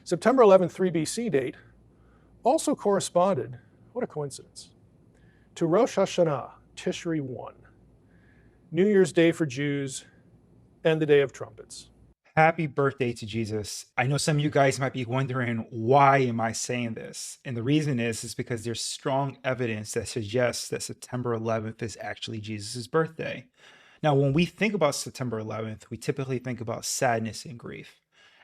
September 11th, 3 BC date also corresponded, what a coincidence, to Rosh Hashanah, Tishri 1, New Year's Day for Jews, and the Day of Trumpets. Happy birthday to Jesus. I know some of you guys might be wondering, why am I saying this? And the reason is because there's strong evidence that suggests that September 11th is actually Jesus' birthday. Now, when we think about September 11th, we typically think about sadness and grief.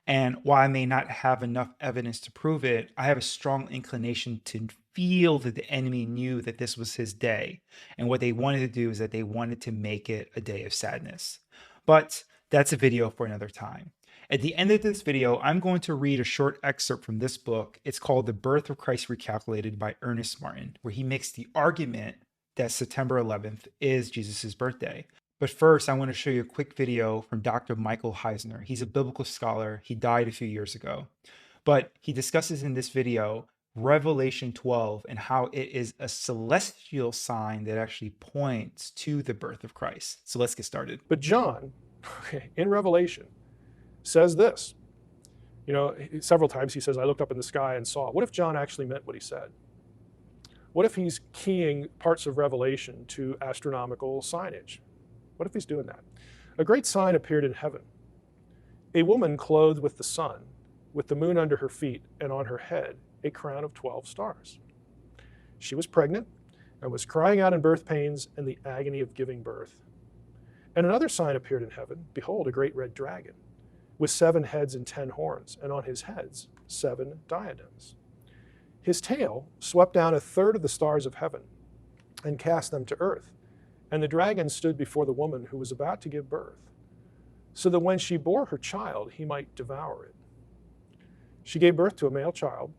And while I may not have enough evidence to prove it, I have a strong inclination to feel that the enemy knew that this was his day. And what they wanted to do is that they wanted to make it a day of sadness. But that's a video for another time. At the end of this video, I'm going to read a short excerpt from this book. It's called The Birth of Christ Recalculated by Ernest Martin, where he makes the argument that September 11th is Jesus' birthday. But first, I want to show you a quick video from Dr. Michael Heiser. He's a biblical scholar. He died a few years ago. But he discusses in this video Revelation 12 and how it is a celestial sign that actually points to the birth of Christ. So let's get started. But John, in Revelation, says this. Several times he says, I looked up in the sky and saw. What if John actually meant what he said? What if he's keying parts of Revelation to astronomical signage? What if he's doing that? A great sign appeared in heaven. A woman clothed with the sun, with the moon under her feet, and on her head a crown of 12 stars. She was pregnant and was crying out in birth pains and the agony of giving birth. And another sign appeared in heaven. Behold, a great red dragon, with 7 heads and 10 horns, and on his heads 7 diadems. His tail swept down a third of the stars of heaven and cast them to earth. And the dragon stood before the woman who was about to give birth, so that when she bore her child, he might devour it. She gave birth to a male child,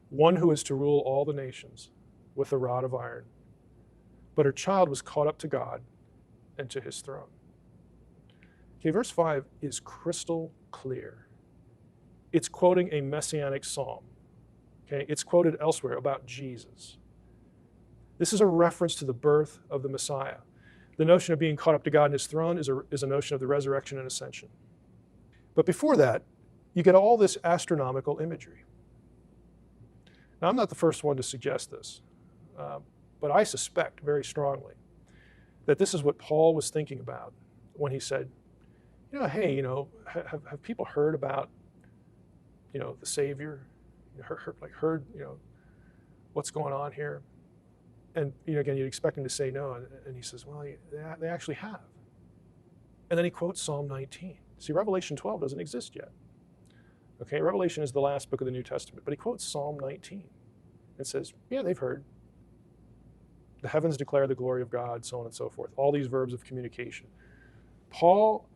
one who is to rule all the nations with a rod of iron. But her child was caught up to God and to his throne. Okay, verse 5 is crystal clear. It's quoting a messianic psalm. Okay, it's quoted elsewhere about Jesus. This is a reference to the birth of the Messiah. The notion of being caught up to God and his throne is a notion of the resurrection and ascension. But before that, you get all this astronomical imagery. Now, I'm not the first one to suggest this, but I suspect very strongly that this is what Paul was thinking about when he said, hey, have people heard about, the Savior? Heard, what's going on here? And again, you'd expect him to say no, and he says, well, they actually have. And then he quotes Psalm 19. See, Revelation 12 doesn't exist yet. Okay, Revelation is the last book of the New Testament, but he quotes Psalm 19 and says, yeah, they've heard. The heavens declare the glory of God, so on and so forth. All these verbs of communication. Paul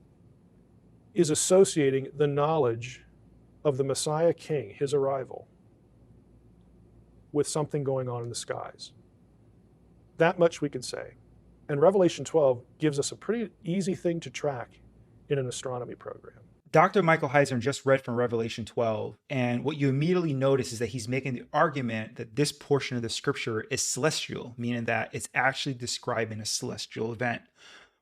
is associating the knowledge of the Messiah King, his arrival, with something going on in the skies. That much we can say. And Revelation 12 gives us a pretty easy thing to track in an astronomy program. Dr. Michael Heiser just read from Revelation 12, and what you immediately notice is that he's making the argument that this portion of the scripture is celestial, meaning that it's actually describing a celestial event.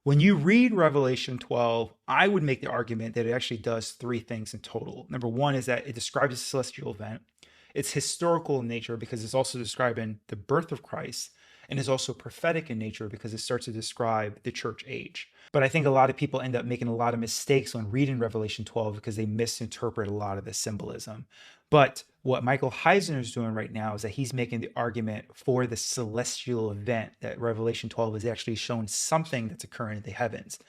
When you read Revelation 12, I would make the argument that it actually does 3 things in total. Number 1 is that it describes a celestial event. It's historical in nature because it's also describing the birth of Christ, and is also prophetic in nature because it starts to describe the church age. But I think a lot of people end up making a lot of mistakes when reading Revelation 12 because they misinterpret a lot of the symbolism. But what Michael Heiser is doing right now is that he's making the argument for the celestial event, that Revelation 12 is actually showing something that's occurring in the heavens.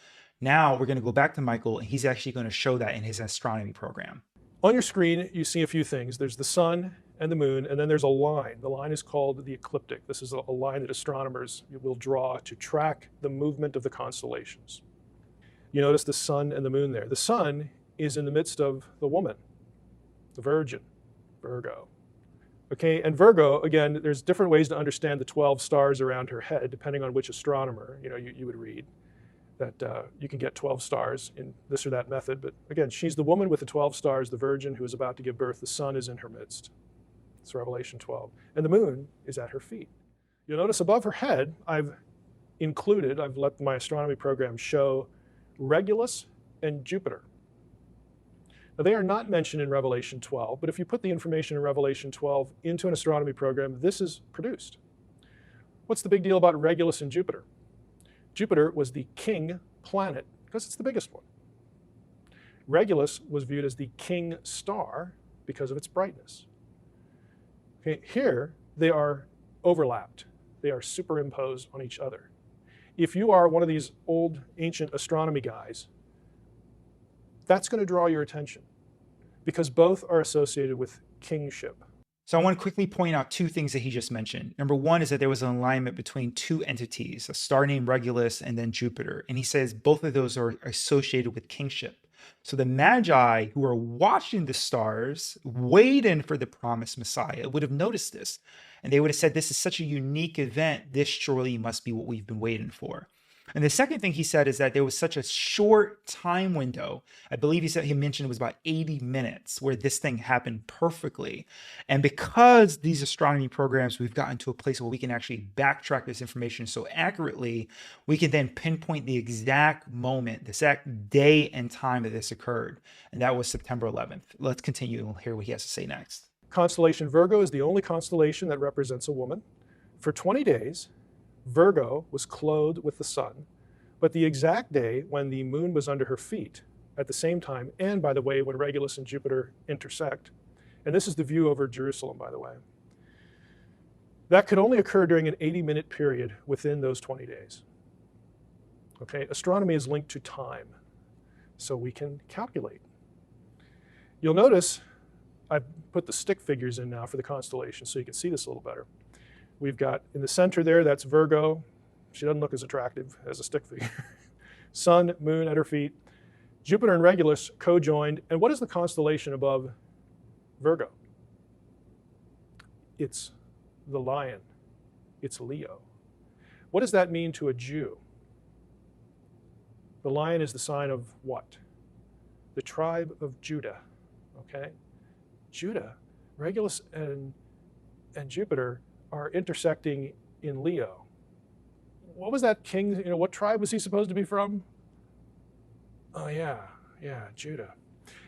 Now we're going to go back to Michael, and he's actually going to show that in his astronomy program. On your screen, you see a few things. There's the sun and the moon, and then there's a line. The line is called the ecliptic. This is a line that astronomers will draw to track the movement of the constellations. You notice the sun and the moon there. The sun is in the midst of the woman, the virgin, Virgo. Okay, and Virgo, again, there's different ways to understand the 12 stars around her head, depending on which astronomer you would read. That you can get 12 stars in this or that method. But again, she's the woman with the 12 stars, the virgin who is about to give birth. The sun is in her midst. It's Revelation 12. And the moon is at her feet. You'll notice above her head, I've let my astronomy program show Regulus and Jupiter. Now, they are not mentioned in Revelation 12, but if you put the information in Revelation 12 into an astronomy program, this is produced. What's the big deal about Regulus and Jupiter? Jupiter was the king planet because it's the biggest one. Regulus was viewed as the king star because of its brightness. Okay, here they are overlapped. They are superimposed on each other. If you are one of these old ancient astronomy guys, that's going to draw your attention because both are associated with kingship. So I want to quickly point out two things that he just mentioned. Number one is that there was an alignment between two entities, a star named Regulus and then Jupiter. And he says both of those are associated with kingship. So the Magi who are watching the stars, waiting for the promised Messiah, would have noticed this. And they would have said, this is such a unique event. This surely must be what we've been waiting for. And the second thing he said is that there was such a short time window. I believe he mentioned it was about 80 minutes where this thing happened perfectly. And because these astronomy programs, we've gotten to a place where we can actually backtrack this information so accurately, we can then pinpoint the exact moment, the exact day and time that this occurred. And that was September 11th. Let's continue and hear what he has to say next. Constellation Virgo is the only constellation that represents a woman. For 20 days, Virgo was clothed with the sun, but the exact day when the moon was under her feet at the same time, and by the way, when Regulus and Jupiter intersect, and this is the view over Jerusalem, by the way, that could only occur during an 80-minute period within those 20 days. Okay, astronomy is linked to time, so we can calculate. You'll notice I've put the stick figures in now for the constellation so you can see this a little better. We've got in the center there, that's Virgo. She doesn't look as attractive as a stick figure. Sun, moon at her feet. Jupiter and Regulus co-joined. And what is the constellation above Virgo? It's the lion. It's Leo. What does that mean to a Jew? The lion is the sign of what? The tribe of Judah, okay? Judah, Regulus and Jupiter are intersecting in Leo. What was that king, what tribe was he supposed to be from? Oh yeah, Judah.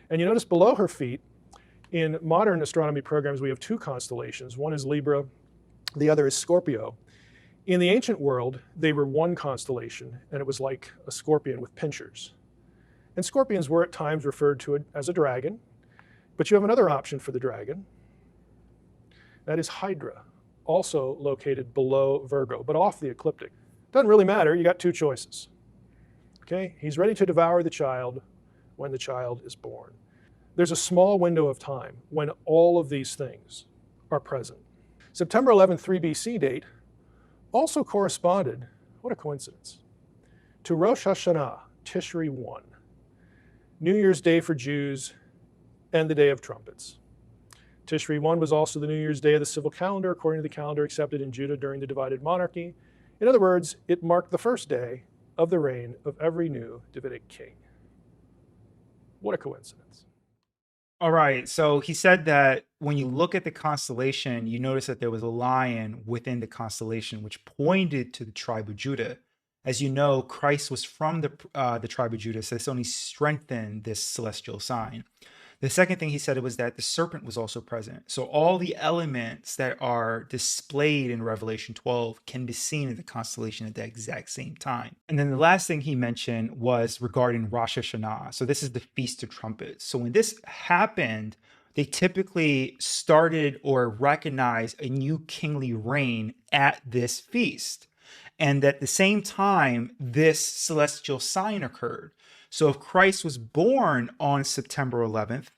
And you notice below her feet, in modern astronomy programs, we have two constellations. One is Libra, the other is Scorpio. In the ancient world, they were one constellation, and it was like a scorpion with pincers. And scorpions were at times referred to as a dragon, but you have another option for the dragon. That is Hydra, also located below Virgo, but off the ecliptic. Doesn't really matter, you got two choices. Okay, he's ready to devour the child when the child is born. There's a small window of time when all of these things are present. September 11th, 3 BC date also corresponded, what a coincidence, to Rosh Hashanah, Tishri 1, New Year's Day for Jews, and the Day of Trumpets. Tishri 1 was also the New Year's Day of the civil calendar, according to the calendar accepted in Judah during the divided monarchy. In other words, it marked the first day of the reign of every new Davidic king. What a coincidence. All right, so he said that when you look at the constellation, you notice that there was a lion within the constellation, which pointed to the tribe of Judah. As you know, Christ was from the tribe of Judah, so this only strengthened this celestial sign. The second thing he said was that the serpent was also present. So all the elements that are displayed in Revelation 12 can be seen in the constellation at the exact same time. And then the last thing he mentioned was regarding Rosh Hashanah. So this is the Feast of Trumpets. So when this happened, they typically started or recognized a new kingly reign at this feast. And at the same time, this celestial sign occurred. So if Christ was born on September 11th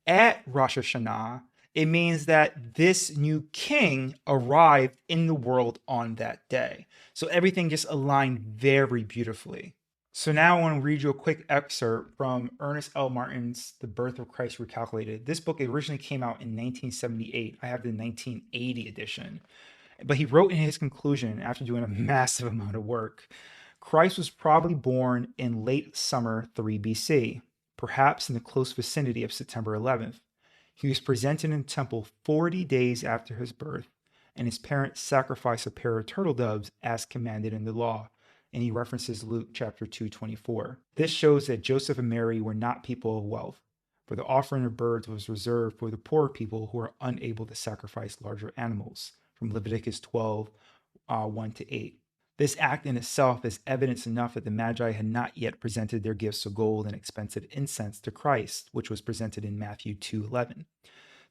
at Rosh Hashanah, it means that this new king arrived in the world on that day. So everything just aligned very beautifully. So now I want to read you a quick excerpt from Ernest L. Martin's The Birth of Christ Recalculated. This book originally came out in 1978. I have the 1980 edition. But he wrote in his conclusion, after doing a massive amount of work, Christ was probably born in late summer 3 BC, perhaps in the close vicinity of September 11th. He was presented in the temple 40 days after his birth, and his parents sacrificed a pair of turtle doves as commanded in the law. And he references Luke chapter 2:24. This shows that Joseph and Mary were not people of wealth, For the offering of birds was reserved for the poor people who are unable to sacrifice larger animals. From Leviticus 12, 1 to 8. This act in itself is evidence enough that the Magi had not yet presented their gifts of gold and expensive incense to Christ, which was presented in Matthew 2:11.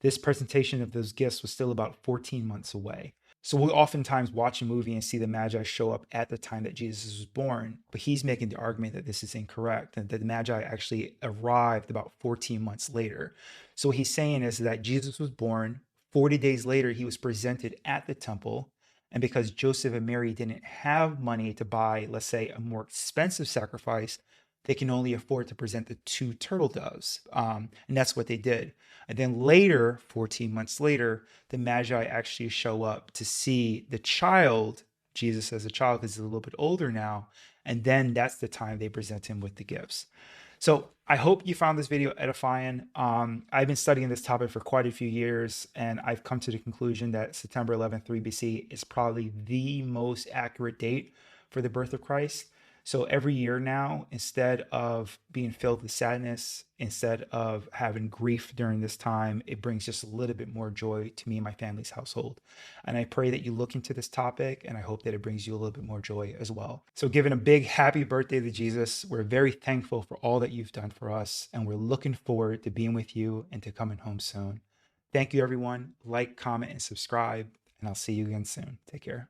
This presentation of those gifts was still about 14 months away. So we'll oftentimes watch a movie and see the Magi show up at the time that Jesus was born, but he's making the argument that this is incorrect and that the Magi actually arrived about 14 months later. So what he's saying is that Jesus was born, 40 days later he was presented at the temple, and because Joseph and Mary didn't have money to buy, let's say, a more expensive sacrifice, they can only afford to present the 2 turtle doves. And that's what they did. And then later, 14 months later, the Magi actually show up to see the child, Jesus as a child, because he's a little bit older now. And then that's the time they present him with the gifts. So I hope you found this video edifying. I've been studying this topic for quite a few years, and I've come to the conclusion that September 11th, 3 BC is probably the most accurate date for the birth of Christ. So every year now, instead of being filled with sadness, instead of having grief during this time, it brings just a little bit more joy to me and my family's household. And I pray that you look into this topic, and I hope that it brings you a little bit more joy as well. So giving a big happy birthday to Jesus. We're very thankful for all that you've done for us, and we're looking forward to being with you and to coming home soon. Thank you, everyone. Like, comment, and subscribe, and I'll see you again soon. Take care.